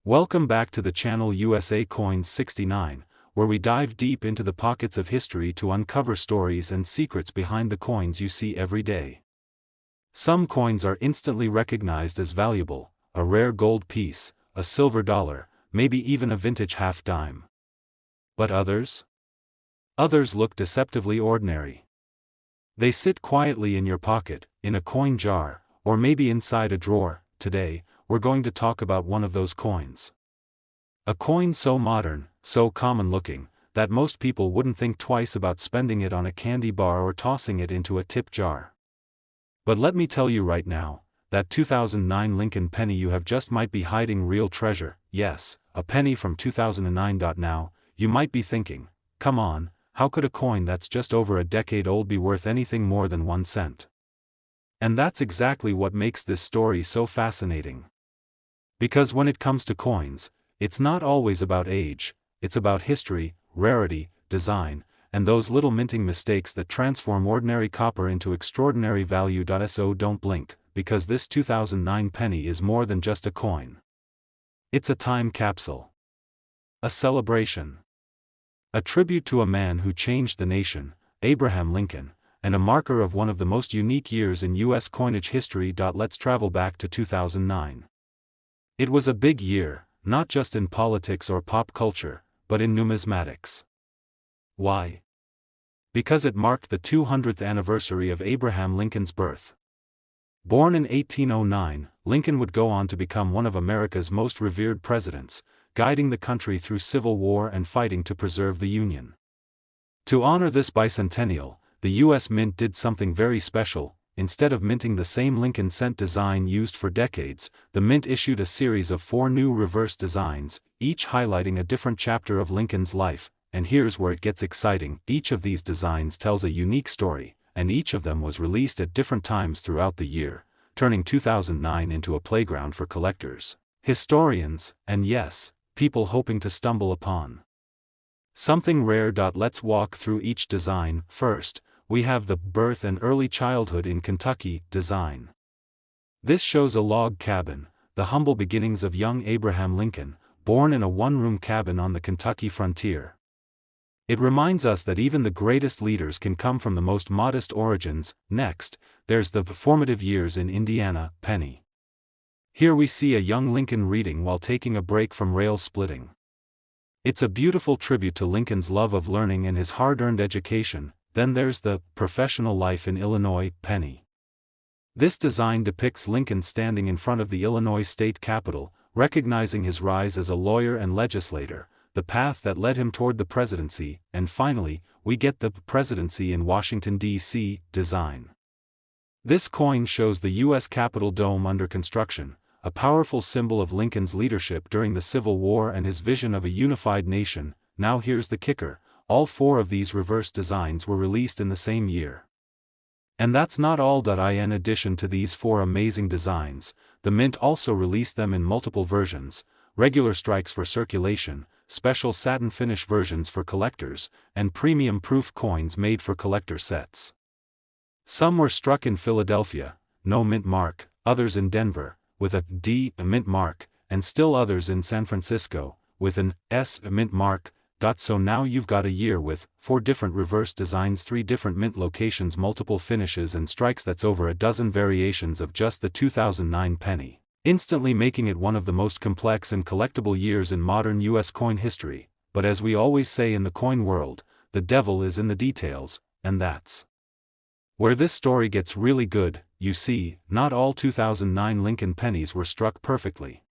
Welcome back to the channel USA Coins 69, where we dive deep into the pockets of history to uncover stories and secrets behind the coins you see every day. Some coins are instantly recognized as valuable, a rare gold piece, a silver dollar, maybe even a vintage half dime. But others? Others look deceptively ordinary. They sit quietly in your pocket, in a coin jar, or maybe inside a drawer. Today, we're going to talk about one of those coins. A coin so modern, so common-looking, that most people wouldn't think twice about spending it on a candy bar or tossing it into a tip jar. But let me tell you right now, that 2009 Lincoln penny you have just might be hiding real treasure. Yes, a penny from 2009. Now, you might be thinking, come on, how could a coin that's just over a decade old be worth anything more than 1 cent? And that's exactly what makes this story so fascinating. Because when it comes to coins, it's not always about age, it's about history, rarity, design, and those little minting mistakes that transform ordinary copper into extraordinary value. So don't blink, because this 2009 penny is more than just a coin. It's a time capsule. A celebration. A tribute to a man who changed the nation, Abraham Lincoln, and a marker of one of the most unique years in U.S. coinage history. Let's travel back to 2009. It was a big year, not just in politics or pop culture, but in numismatics. Why? Because it marked the 200th anniversary of Abraham Lincoln's birth. Born in 1809, Lincoln would go on to become one of America's most revered presidents, guiding the country through civil war and fighting to preserve the Union. To honor this bicentennial, the U.S. Mint did something very special. Instead of minting the same Lincoln cent design used for decades, the Mint issued a series of 4 new reverse designs, each highlighting a different chapter of Lincoln's life. And here's where it gets exciting: each of these designs tells a unique story, and each of them was released at different times throughout the year, turning 2009 into a playground for collectors, historians, and yes, people hoping to stumble upon something rare. Let's walk through each design. First, we have the Birth and Early Childhood in Kentucky design. This shows a log cabin, the humble beginnings of young Abraham Lincoln, born in a one-room cabin on the Kentucky frontier. It reminds us that even the greatest leaders can come from the most modest origins. Next, there's the formative years in Indiana penny. Here we see a young Lincoln reading while taking a break from rail splitting. It's a beautiful tribute to Lincoln's love of learning and his hard-earned education. Then there's the Professional Life in Illinois penny. This design depicts Lincoln standing in front of the Illinois state capitol, recognizing his rise as a lawyer and legislator, the path that led him toward the presidency, and finally, we get the Presidency in Washington, D.C. design. This coin shows the U.S. Capitol dome under construction, a powerful symbol of Lincoln's leadership during the Civil War and his vision of a unified nation. Now here's the kicker: all 4 of these reverse designs were released in the same year. And that's not all. In addition to these 4 amazing designs, the Mint also released them in multiple versions: regular strikes for circulation, special satin finish versions for collectors, and premium proof coins made for collector sets. Some were struck in Philadelphia, no mint mark, others in Denver, with a D mint mark, and still others in San Francisco, with an S mint mark. So now you've got a year with 4 different reverse designs, 3 different mint locations, multiple finishes and strikes. That's over a dozen variations of just the 2009 penny, instantly making it one of the most complex and collectible years in modern U.S. coin history. But as we always say in the coin world, the devil is in the details, and that's where this story gets really good. You see, not all 2009 Lincoln pennies were struck perfectly.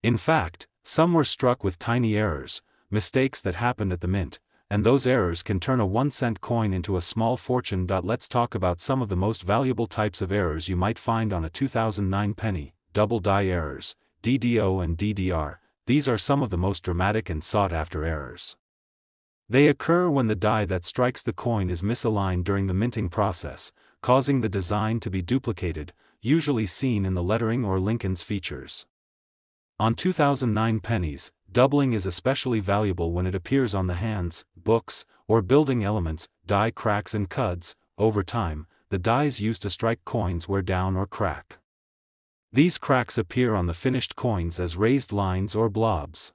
In fact, some were struck with tiny errors, mistakes that happened at the mint, and those errors can turn a 1-cent coin into a small fortune. Let's talk about some of the most valuable types of errors you might find on a 2009 penny. Double die errors, DDO and DDR. These are some of the most dramatic and sought-after errors. They occur when the die that strikes the coin is misaligned during the minting process, causing the design to be duplicated, usually seen in the lettering or Lincoln's features. On 2009 pennies, doubling is especially valuable when it appears on the hands, books, or building elements. Die cracks and cuds. Over time, the dies used to strike coins wear down or crack. These cracks appear on the finished coins as raised lines or blobs.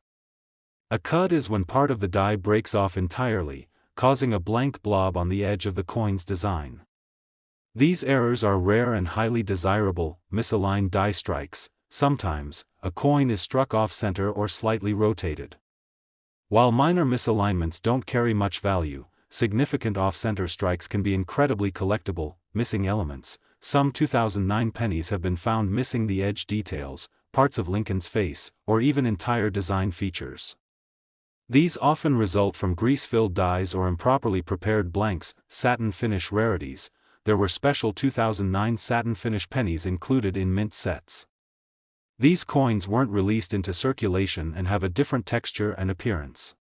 A cud is when part of the die breaks off entirely, causing a blank blob on the edge of the coin's design. These errors are rare and highly desirable. Misaligned die strikes. Sometimes, a coin is struck off-center or slightly rotated. While minor misalignments don't carry much value, significant off-center strikes can be incredibly collectible. Missing elements. Some 2009 pennies have been found missing the edge details, parts of Lincoln's face, or even entire design features. These often result from grease-filled dies or improperly prepared blanks. Satin finish rarities. There were special 2009 satin finish pennies included in mint sets. These coins weren't released into circulation and have a different texture and appearance.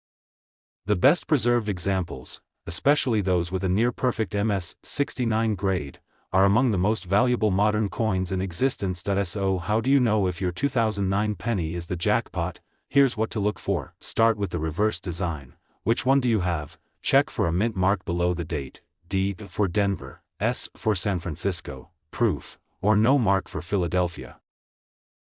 The best preserved examples, especially those with a near-perfect MS-69 grade, are among the most valuable modern coins in existence. So how do you know if your 2009 penny is the jackpot? Here's what to look for. Start with the reverse design. Which one do you have? Check for a mint mark below the date. D for Denver, S for San Francisco, proof, or no mark for Philadelphia.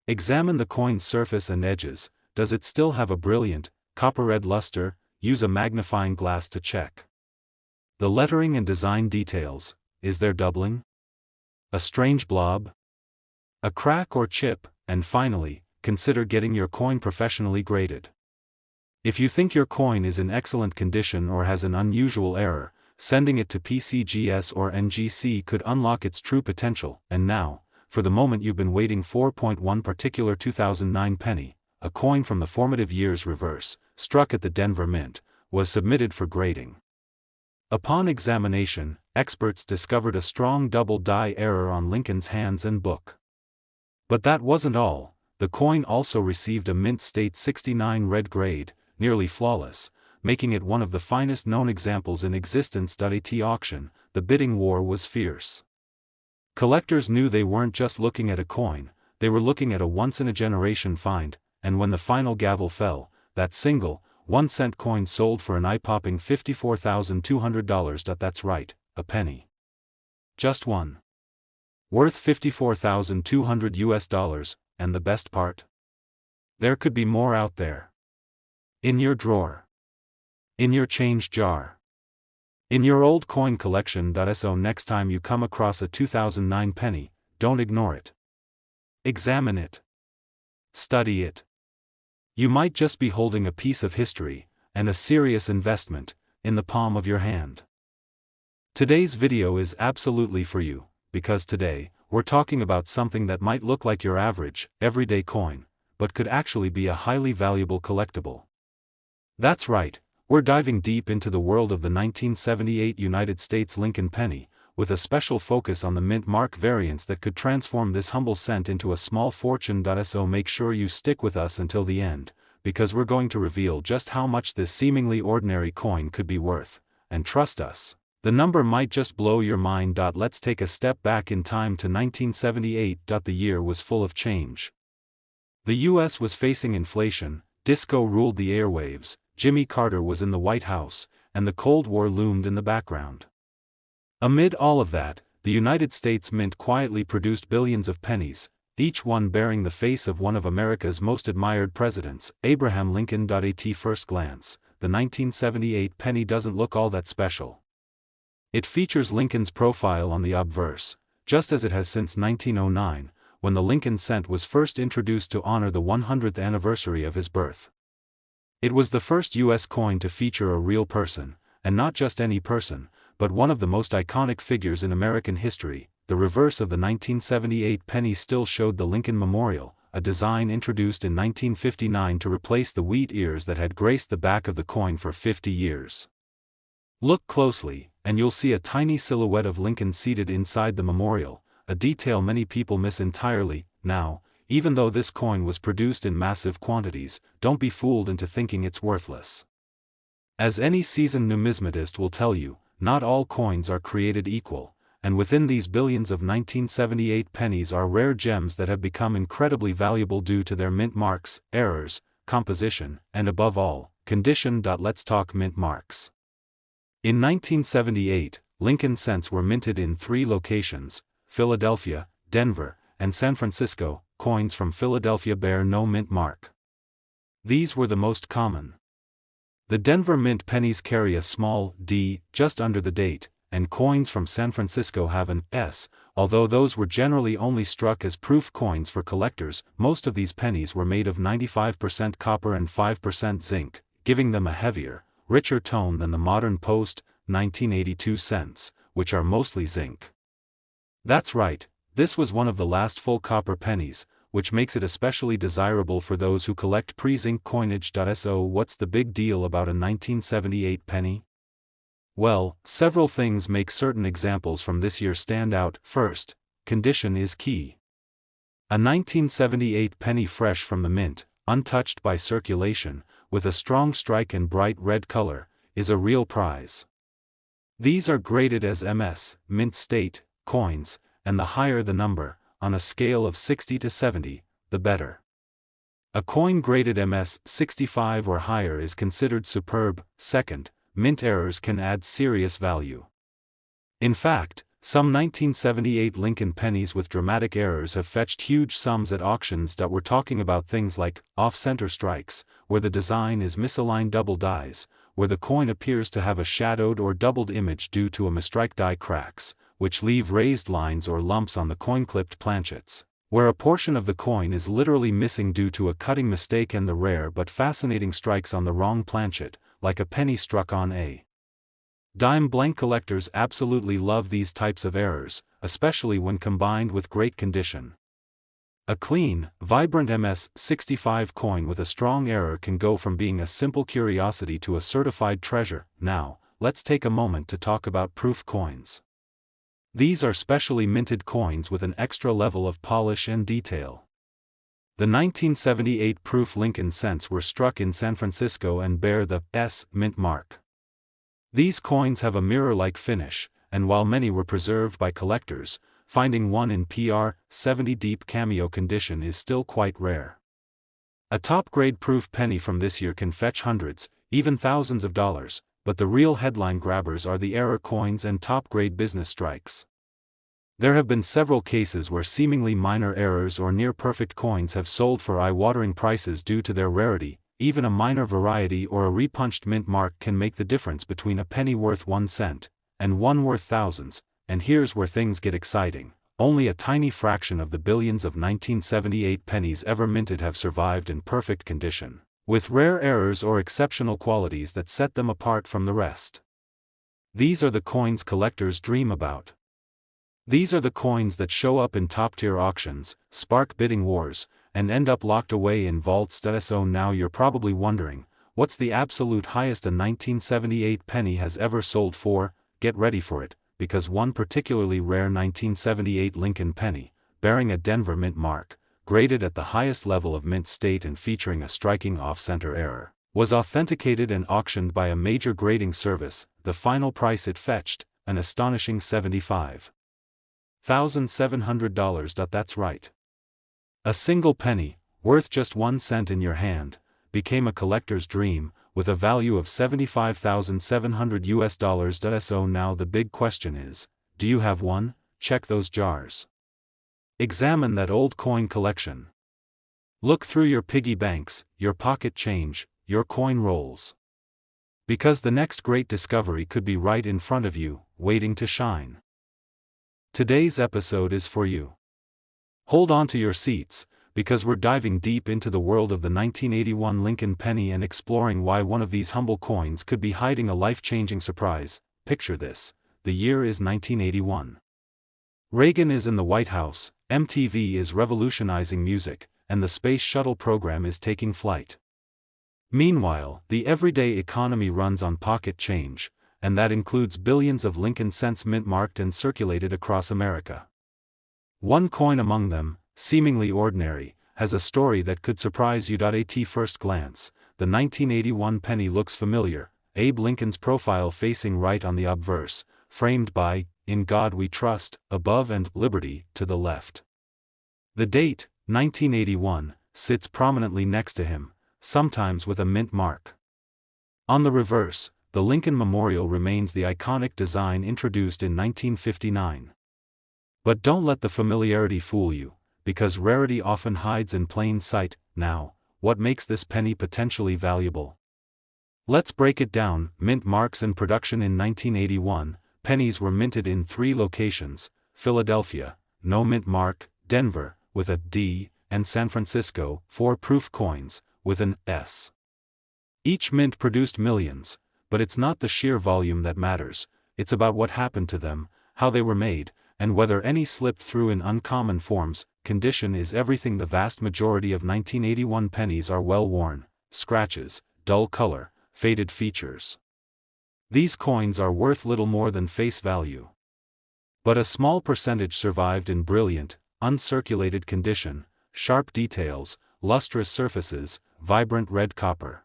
Examine the coin's surface and edges. Does it still have a brilliant, copper-red luster? Use a magnifying glass to check. The lettering and design details. Is there doubling? A strange blob? A crack or chip? And finally, consider getting your coin professionally graded. If you think your coin is in excellent condition or has an unusual error, sending it to PCGS or NGC could unlock its true potential. And now, for the moment you've been waiting for. One particular 2009 penny, a coin from the formative years reverse, struck at the Denver Mint, was submitted for grading. Upon examination, experts discovered a strong double die error on Lincoln's hands and book. But that wasn't all. The coin also received a Mint State 69 red grade, nearly flawless, making it one of the finest known examples in existence. At auction, the bidding war was fierce. Collectors knew they weren't just looking at a coin, they were looking at a once-in-a-generation find, and when the final gavel fell, that single, 1-cent coin sold for an eye-popping $54,200. That's right, a penny. Just one. Worth $54,200, and the best part? There could be more out there. In your drawer. In your change jar. In your old coin collection. So next time you come across a 2009 penny, don't ignore it. Examine it. Study it. You might just be holding a piece of history, and a serious investment, in the palm of your hand. Today's video is absolutely for you, because today, we're talking about something that might look like your average, everyday coin, but could actually be a highly valuable collectible. That's right. We're diving deep into the world of the 1978 United States Lincoln penny, with a special focus on the mint mark variants that could transform this humble cent into a small fortune. So make sure you stick with us until the end, because we're going to reveal just how much this seemingly ordinary coin could be worth, and trust us, the number might just blow your mind. Let's take a step back in time to 1978. The year was full of change. The US was facing inflation, disco ruled the airwaves, Jimmy Carter was in the White House, and the Cold War loomed in the background. Amid all of that, the United States Mint quietly produced billions of pennies, each one bearing the face of one of America's most admired presidents, Abraham Lincoln. At first glance, the 1978 penny doesn't look all that special. It features Lincoln's profile on the obverse, just as it has since 1909, when the Lincoln cent was first introduced to honor the 100th anniversary of his birth. It was the first U.S. coin to feature a real person, and not just any person, but one of the most iconic figures in American history. The reverse of the 1978 penny still showed the Lincoln Memorial, a design introduced in 1959 to replace the wheat ears that had graced the back of the coin for 50 years. Look closely, and you'll see a tiny silhouette of Lincoln seated inside the memorial, a detail many people miss entirely. Now, even though this coin was produced in massive quantities, don't be fooled into thinking it's worthless. As any seasoned numismatist will tell you, not all coins are created equal, and within these billions of 1978 pennies are rare gems that have become incredibly valuable due to their mint marks, errors, composition, and above all, condition. Let's talk mint marks. In 1978, Lincoln cents were minted in 3 locations, Philadelphia, Denver, and San Francisco, coins from Philadelphia bear no mint mark. These were the most common. The Denver Mint pennies carry a small D just under the date, and coins from San Francisco have an S, although those were generally only struck as proof coins for collectors. Most of these pennies were made of 95% copper and 5% zinc, giving them a heavier, richer tone than the modern post 1982 cents, which are mostly zinc. That's right, this was one of the last full copper pennies, which makes it especially desirable for those who collect pre-zinc coinage. So what's the big deal about a 1978 penny? Well, several things make certain examples from this year stand out. First, condition is key. A 1978 penny fresh from the mint, untouched by circulation, with a strong strike and bright red color, is a real prize. These are graded as MS, mint state, coins, and the higher the number, on a scale of 60 to 70, the better. A coin graded MS 65 or higher is considered superb. Second, mint errors can add serious value. In fact, some 1978 Lincoln pennies with dramatic errors have fetched huge sums at auctions. We're talking about things like off-center strikes, where the design is misaligned double dies, where the coin appears to have a shadowed or doubled image due to a mistrike die cracks, which leave raised lines or lumps on the coin-clipped planchets, where a portion of the coin is literally missing due to a cutting mistake, and the rare but fascinating strikes on the wrong planchet, like a penny struck on a dime. Blank collectors absolutely love these types of errors, especially when combined with great condition. A clean, vibrant MS 65 coin with a strong error can go from being a simple curiosity to a certified treasure. Now, let's take a moment to talk about proof coins. These are specially minted coins with an extra level of polish and detail. The 1978 proof Lincoln cents were struck in San Francisco and bear the S mint mark. These coins have a mirror-like finish, and while many were preserved by collectors, finding one in PR 70 deep cameo condition is still quite rare. A top-grade proof penny from this year can fetch hundreds, even thousands of dollars, but the real headline grabbers are the error coins and top-grade business strikes. There have been several cases where seemingly minor errors or near-perfect coins have sold for eye-watering prices due to their rarity. Even a minor variety or a repunched mint mark can make the difference between a penny worth 1 cent and one worth thousands. And here's where things get exciting: only a tiny fraction of the billions of 1978 pennies ever minted have survived in perfect condition, with rare errors or exceptional qualities that set them apart from the rest. These are the coins collectors dream about. These are the coins that show up in top-tier auctions, spark bidding wars, and end up locked away in vaults. So now you're probably wondering, what's the absolute highest a 1978 penny has ever sold for? Get ready for it, because one particularly rare 1978 Lincoln penny, bearing a Denver mint mark, graded at the highest level of mint state and featuring a striking off-center error, was authenticated and auctioned by a major grading service. The final price it fetched, an astonishing $75,700. That's right. A single penny, worth just 1 cent in your hand, became a collector's dream, with a value of $75,700. So now the big question is, do you have one? Check those jars. Examine that old coin collection. Look through your piggy banks, your pocket change, your coin rolls. Because the next great discovery could be right in front of you, waiting to shine. Today's episode is for you. Hold on to your seats, because we're diving deep into the world of the 1981 Lincoln penny and exploring why one of these humble coins could be hiding a life-changing surprise. Picture this: the year is 1981. Reagan is in the White House, MTV is revolutionizing music, and the space shuttle program is taking flight. Meanwhile, the everyday economy runs on pocket change, and that includes billions of Lincoln cents mint-marked and circulated across America. One coin among them, seemingly ordinary, has a story that could surprise you. At first glance, the 1981 penny looks familiar: Abe Lincoln's profile facing right on the obverse, framed by "In God We Trust" above and "Liberty" to the left. The date, 1981, sits prominently next to him, sometimes with a mint mark. On the reverse, the Lincoln Memorial remains the iconic design introduced in 1959. But don't let the familiarity fool you. because rarity often hides in plain sight. Now, what makes this penny potentially valuable? Let's break it down. Mint marks in production in 1981, pennies were minted in 3 locations: Philadelphia, no mint mark; Denver, with a D, and San Francisco, 4 proof coins, with an S. Each mint produced millions, but it's not the sheer volume that matters, it's about what happened to them, how they were made, and whether any slipped through in uncommon forms. Condition is everything. The vast majority of 1981 pennies are well worn: scratches, dull color, faded features. These coins are worth little more than face value. But a small percentage survived in brilliant, uncirculated condition: sharp details, lustrous surfaces, vibrant red copper.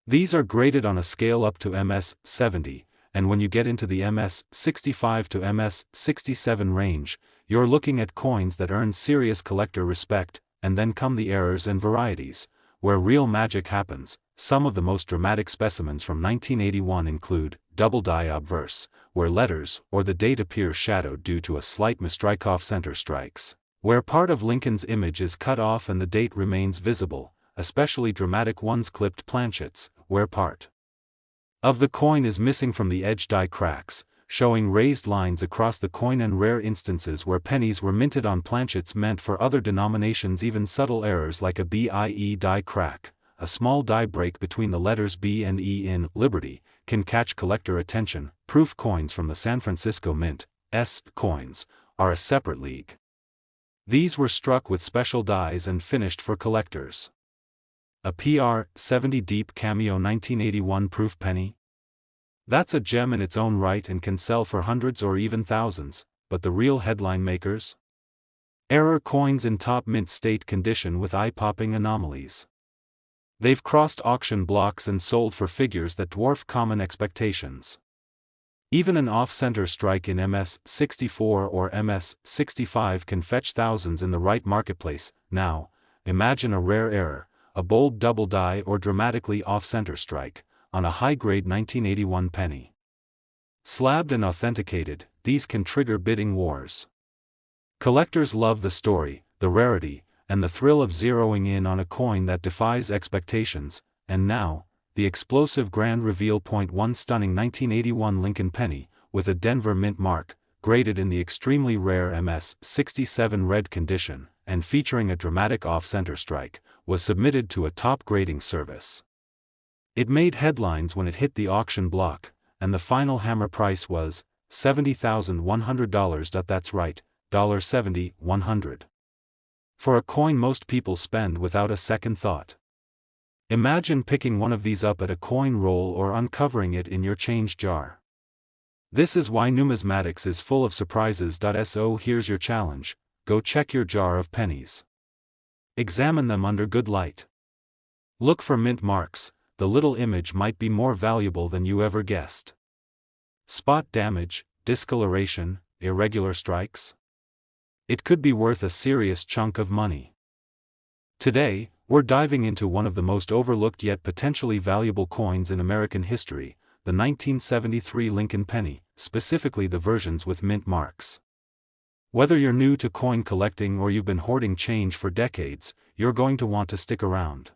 These are graded on a scale up to MS-70, and when you get into the MS-65 to MS-67 range, you're looking at coins that earn serious collector respect. And then come the errors and varieties, where real magic happens. Some of the most dramatic specimens from 1981 include double die obverse, where letters or the date appear shadowed due to a slight mistrike; off-center strikes, where part of Lincoln's image is cut off and the date remains visible; especially dramatic ones clipped planchets, where part of the coin is missing from the edge; die cracks, showing raised lines across the coin; and rare instances where pennies were minted on planchets meant for other denominations. Even subtle errors like a BIE die crack, a small die break between the letters B and E in Liberty, can catch collector attention. Proof coins from the San Francisco Mint, S coins, are a separate league. These were struck with special dies and finished for collectors. A PR-70 deep cameo 1981 proof penny? That's a gem in its own right and can sell for hundreds or even thousands, but the real headline makers? Error coins in top mint state condition with eye-popping anomalies. They've crossed auction blocks and sold for figures that dwarf common expectations. Even an off-center strike in MS-64 or MS-65 can fetch thousands in the right marketplace. Now, imagine a rare error, a bold double die or dramatically off-center strike, on a high-grade 1981 penny. Slabbed and authenticated, these can trigger bidding wars. Collectors love the story, the rarity, and the thrill of zeroing in on a coin that defies expectations. And now, the explosive grand reveal. One stunning 1981 Lincoln penny, with a Denver mint mark, graded in the extremely rare MS-67 red condition, and featuring a dramatic off-center strike, was submitted to a top grading service. It made headlines when it hit the auction block, and the final hammer price was $70,100. That's right, $70,100. For a coin most people spend without a second thought. Imagine picking one of these up at a coin roll or uncovering it in your change jar. This is why numismatics is full of surprises. So here's your challenge: go check your jar of pennies. Examine them under good light. Look for mint marks. The little image might be more valuable than you ever guessed. Spot damage, discoloration, irregular strikes? It could be worth a serious chunk of money. Today, we're diving into one of the most overlooked yet potentially valuable coins in American history, the 1973 Lincoln penny, specifically the versions with mint marks. Whether you're new to coin collecting or you've been hoarding change for decades, you're going to want to stick around.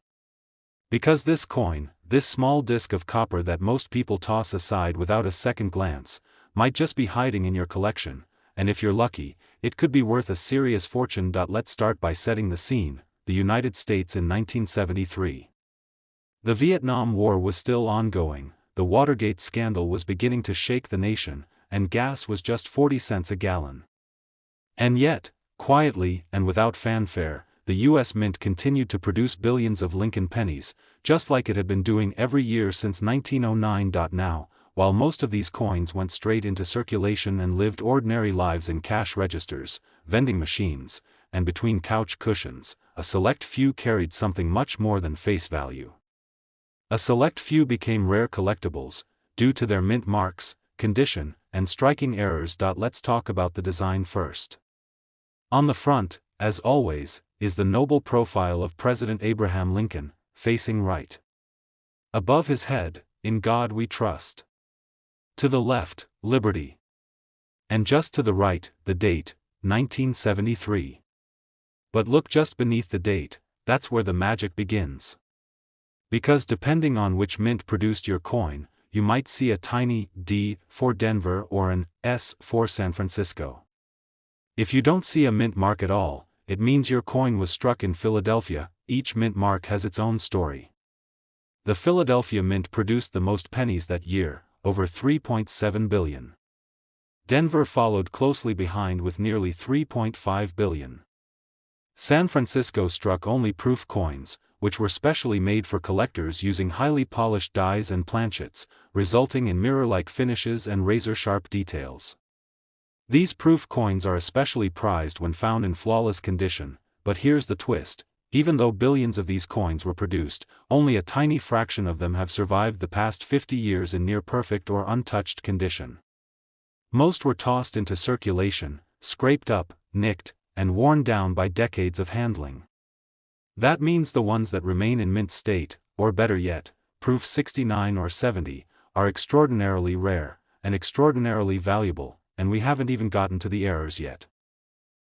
Because this coin, this small disc of copper that most people toss aside without a second glance, might just be hiding in your collection, and if you're lucky, it could be worth a serious fortune. Let's start by setting the scene: the United States in 1973. The Vietnam War was still ongoing, the Watergate scandal was beginning to shake the nation, and gas was just 40 cents a gallon. And yet, quietly and without fanfare, the U.S. Mint continued to produce billions of Lincoln pennies, just like it had been doing every year since 1909. Now, while most of these coins went straight into circulation and lived ordinary lives in cash registers, vending machines, and between couch cushions, a select few carried something much more than face value. A select few became rare collectibles, due to their mint marks, condition, and striking errors. Let's talk about the design first. On the front, as always, is the noble profile of President Abraham Lincoln, facing right. Above his head, "In God We Trust." To the left, Liberty. And just to the right, the date, 1973. But look just beneath the date, that's where the magic begins. Because depending on which mint produced your coin, you might see a tiny D for Denver or an S for San Francisco. If you don't see a mint mark at all, it means your coin was struck in Philadelphia. Each mint mark has its own story. The Philadelphia Mint produced the most pennies that year, over 3.7 billion. Denver followed closely behind with nearly 3.5 billion. San Francisco struck only proof coins, which were specially made for collectors using highly polished dies and planchets, resulting in mirror-like finishes and razor-sharp details. These proof coins are especially prized when found in flawless condition, but here's the twist. Even though billions of these coins were produced, only a tiny fraction of them have survived the past 50 years in near-perfect or untouched condition. Most were tossed into circulation, scraped up, nicked, and worn down by decades of handling. That means the ones that remain in mint state, or better yet, proof 69 or 70, are extraordinarily rare, and extraordinarily valuable, and we haven't even gotten to the errors yet.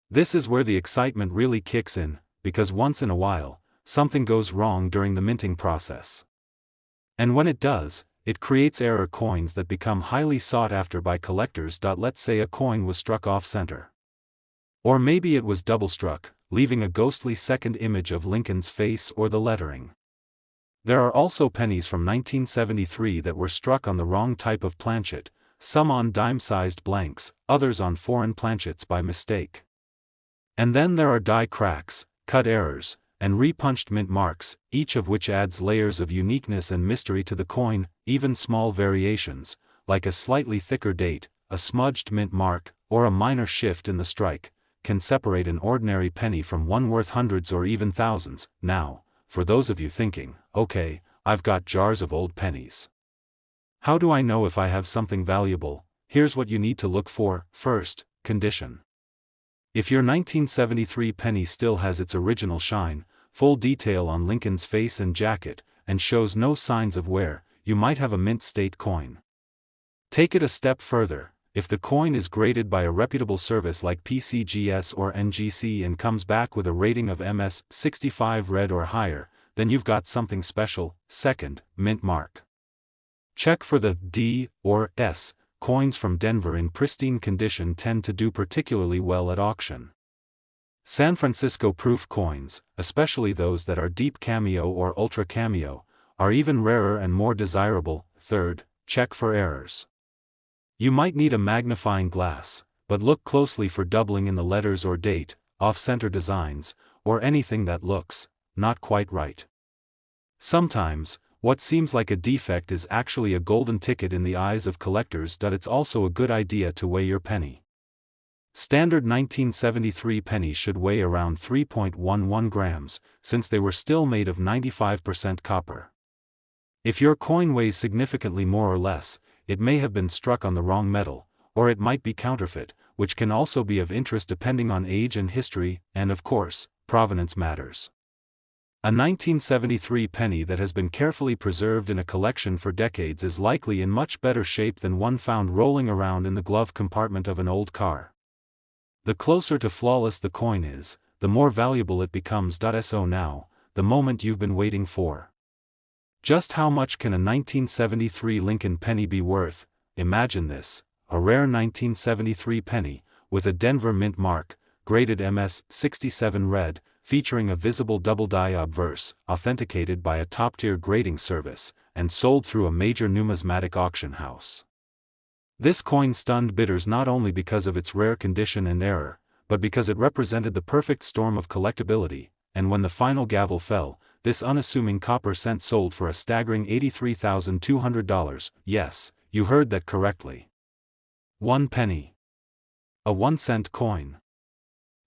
This is where the excitement really kicks in, because once in a while, something goes wrong during the minting process. And when it does, it creates error coins that become highly sought after by collectors. Let's say a coin was struck off-center. Or maybe it was double-struck, leaving a ghostly second image of Lincoln's face or the lettering. There are also pennies from 1973 that were struck on the wrong type of planchet, some on dime-sized blanks, others on foreign planchets by mistake. And then there are die cracks, cut errors, and repunched mint marks, each of which adds layers of uniqueness and mystery to the coin. Even small variations, like a slightly thicker date, a smudged mint mark, or a minor shift in the strike, can separate an ordinary penny from one worth hundreds or even thousands. Now, for those of you thinking, okay, I've got jars of old pennies. How do I know if I have something valuable? Here's what you need to look for. First, condition. If your 1973 penny still has its original shine, full detail on Lincoln's face and jacket, and shows no signs of wear, you might have a mint state coin. Take it a step further. If the coin is graded by a reputable service like PCGS or NGC and comes back with a rating of MS 65 red or higher, then you've got something special. Second, mint mark. Check for the D or S. Coins from Denver in pristine condition tend to do particularly well at auction. San Francisco proof coins, especially those that are deep cameo or ultra cameo, are even rarer and more desirable. Third, check for errors. You might need a magnifying glass, but look closely for doubling in the letters or date, off-center designs, or anything that looks not quite right. Sometimes, what seems like a defect is actually a golden ticket in the eyes of collectors. It's also a good idea to weigh your penny. Standard 1973 pennies should weigh around 3.11 grams, since they were still made of 95% copper. If your coin weighs significantly more or less, it may have been struck on the wrong metal, or it might be counterfeit, which can also be of interest depending on age and history, and of course, provenance matters. A 1973 penny that has been carefully preserved in a collection for decades is likely in much better shape than one found rolling around in the glove compartment of an old car. The closer to flawless the coin is, the more valuable it becomes. So now, the moment you've been waiting for. Just how much can a 1973 Lincoln penny be worth? Imagine this, a rare 1973 penny, with a Denver mint mark, graded MS 67 red, featuring a visible double die obverse, authenticated by a top-tier grading service, and sold through a major numismatic auction house. This coin stunned bidders not only because of its rare condition and error, but because it represented the perfect storm of collectability, and when the final gavel fell, this unassuming copper cent sold for a staggering $83,200. Yes, you heard that correctly. 1 penny. A 1-cent coin.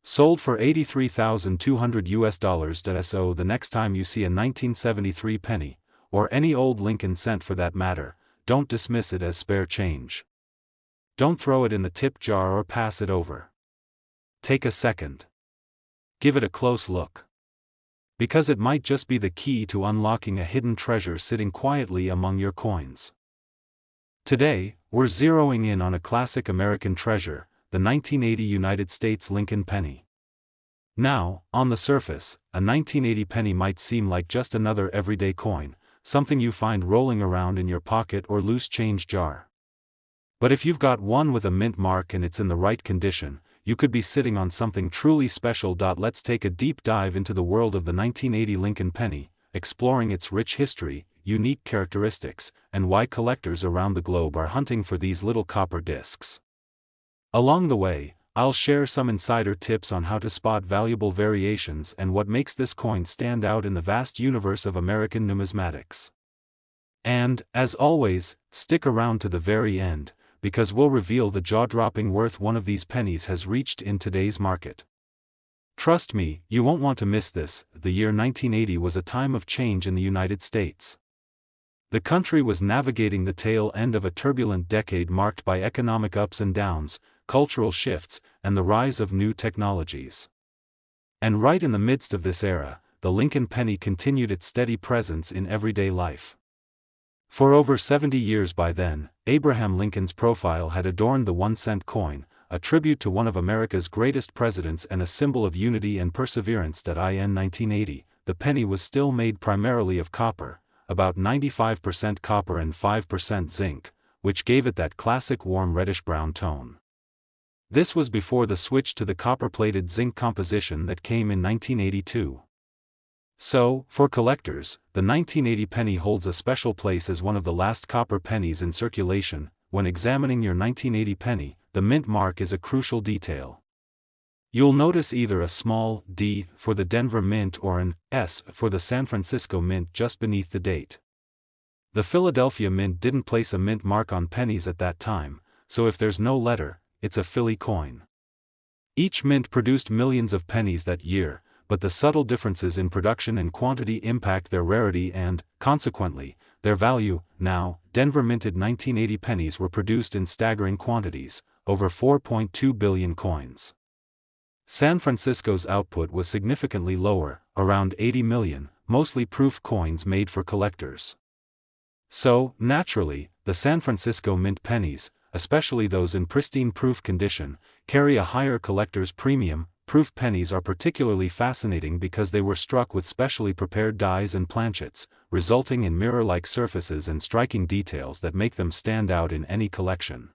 Sold for $83,200. So the next time you see a 1973 penny, or any old Lincoln cent for that matter, don't dismiss it as spare change. Don't throw it in the tip jar or pass it over. Take a second. Give it a close look. Because it might just be the key to unlocking a hidden treasure sitting quietly among your coins. Today, we're zeroing in on a classic American treasure, the 1980 United States Lincoln penny. Now, on the surface, a 1980 penny might seem like just another everyday coin, something you find rolling around in your pocket or loose change jar. But if you've got one with a mint mark and it's in the right condition, you could be sitting on something truly special. Let's take a deep dive into the world of the 1980 Lincoln penny, exploring its rich history, unique characteristics, and why collectors around the globe are hunting for these little copper discs. Along the way, I'll share some insider tips on how to spot valuable variations and what makes this coin stand out in the vast universe of American numismatics. And, as always, stick around to the very end, because we'll reveal the jaw-dropping worth one of these pennies has reached in today's market. Trust me, you won't want to miss this. The year 1980 was a time of change in the United States. The country was navigating the tail end of a turbulent decade marked by economic ups and downs, cultural shifts, and the rise of new technologies. And right in the midst of this era, the Lincoln penny continued its steady presence in everyday life. For over 70 years by then, Abraham Lincoln's profile had adorned the 1-cent coin, a tribute to one of America's greatest presidents and a symbol of unity and perseverance. In 1980, the penny was still made primarily of copper, about 95% copper and 5% zinc, which gave it that classic warm reddish-brown tone. This was before the switch to the copper-plated zinc composition that came in 1982. So, for collectors, the 1980 penny holds a special place as one of the last copper pennies in circulation. When examining your 1980 penny, the mint mark is a crucial detail. You'll notice either a small D for the Denver Mint or an S for the San Francisco Mint just beneath the date. The Philadelphia Mint didn't place a mint mark on pennies at that time, so if there's no letter, it's a Philly coin. Each mint produced millions of pennies that year, but the subtle differences in production and quantity impact their rarity and, consequently, their value. Now, Denver minted 1980 pennies were produced in staggering quantities, over 4.2 billion coins. San Francisco's output was significantly lower, around 80 million, mostly proof coins made for collectors. So, naturally, the San Francisco Mint pennies, especially those in pristine proof condition, carry a higher collector's premium. Proof pennies are particularly fascinating because they were struck with specially prepared dies and planchets, resulting in mirror-like surfaces and striking details that make them stand out in any collection.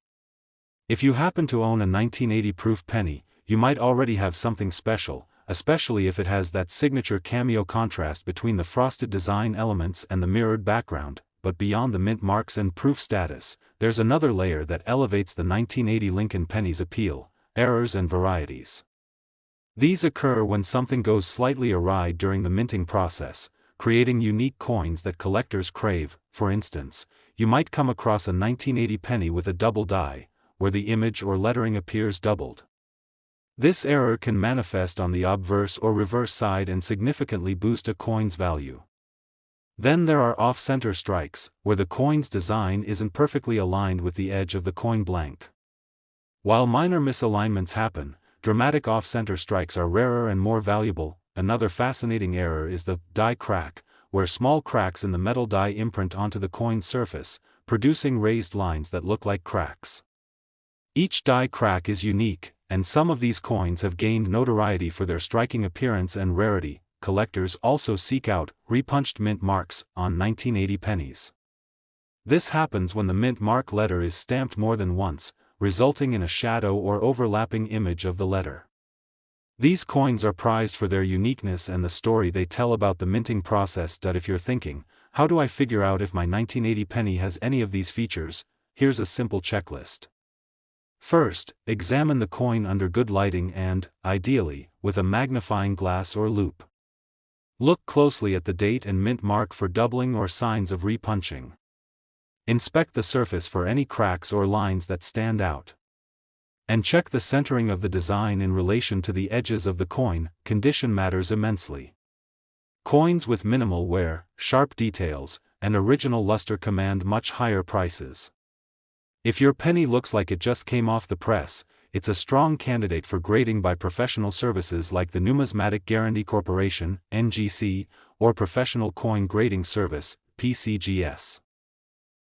If you happen to own a 1980 proof penny, you might already have something special, especially if it has that signature cameo contrast between the frosted design elements and the mirrored background. But beyond the mint marks and proof status, there's another layer that elevates the 1980 Lincoln penny's appeal: errors and varieties. These occur when something goes slightly awry during the minting process, creating unique coins that collectors crave. For instance, you might come across a 1980 penny with a double die, where the image or lettering appears doubled. This error can manifest on the obverse or reverse side and significantly boost a coin's value. Then there are off-center strikes, where the coin's design isn't perfectly aligned with the edge of the coin blank. While minor misalignments happen, dramatic off-center strikes are rarer and more valuable. Another fascinating error is the die crack, where small cracks in the metal die imprint onto the coin's surface, producing raised lines that look like cracks. Each die crack is unique, and some of these coins have gained notoriety for their striking appearance and rarity. Collectors also seek out repunched mint marks on 1980 pennies. This happens when the mint mark letter is stamped more than once, resulting in a shadow or overlapping image of the letter. These coins are prized for their uniqueness and the story they tell about the minting process. If you're thinking, how do I figure out if my 1980 penny has any of these features? Here's a simple checklist. First, examine the coin under good lighting and, ideally, with a magnifying glass or loupe. Look closely at the date and mint mark for doubling or signs of repunching. Inspect the surface for any cracks or lines that stand out. And check the centering of the design in relation to the edges of the coin. Condition matters immensely. Coins with minimal wear, sharp details, and original luster command much higher prices. If your penny looks like it just came off the press, it's a strong candidate for grading by professional services like the Numismatic Guarantee Corporation, NGC, or Professional Coin Grading Service, PCGS.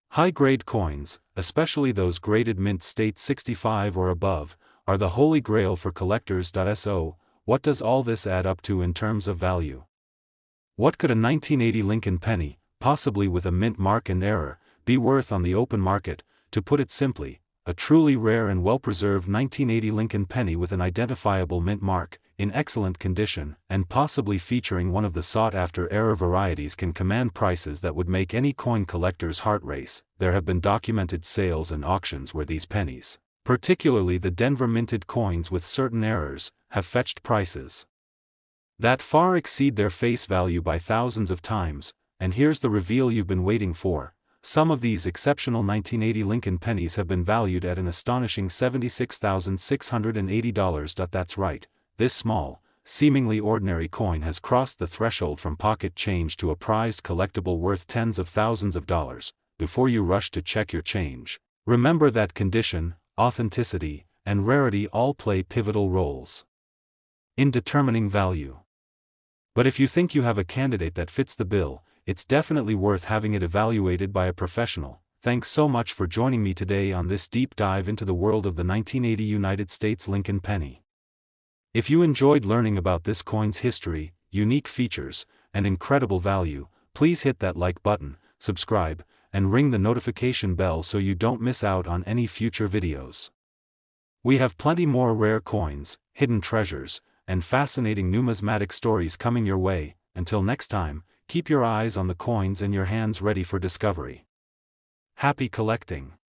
High-grade coins, especially those graded mint state 65 or above, are the holy grail for collectors. So, what does all this add up to in terms of value? What could a 1980 Lincoln penny, possibly with a mint mark and error, be worth on the open market? To put it simply, a truly rare and well-preserved 1980 Lincoln penny with an identifiable mint mark, in excellent condition, and possibly featuring one of the sought-after error varieties can command prices that would make any coin collector's heart race. There have been documented sales and auctions where these pennies, particularly the Denver minted coins with certain errors, have fetched prices that far exceed their face value by thousands of times. And here's the reveal you've been waiting for. Some of these exceptional 1980 Lincoln pennies have been valued at an astonishing $76,680. That's right, this small, seemingly ordinary coin has crossed the threshold from pocket change to a prized collectible worth tens of thousands of dollars. Before you rush to check your change, remember that condition, authenticity, and rarity all play pivotal roles in determining value. But if you think you have a candidate that fits the bill, it's definitely worth having it evaluated by a professional. Thanks so much for joining me today on this deep dive into the world of the 1980 United States Lincoln penny. If you enjoyed learning about this coin's history, unique features, and incredible value, please hit that like button, subscribe, and ring the notification bell so you don't miss out on any future videos. We have plenty more rare coins, hidden treasures, and fascinating numismatic stories coming your way. Until next time, keep your eyes on the coins and your hands ready for discovery. Happy collecting!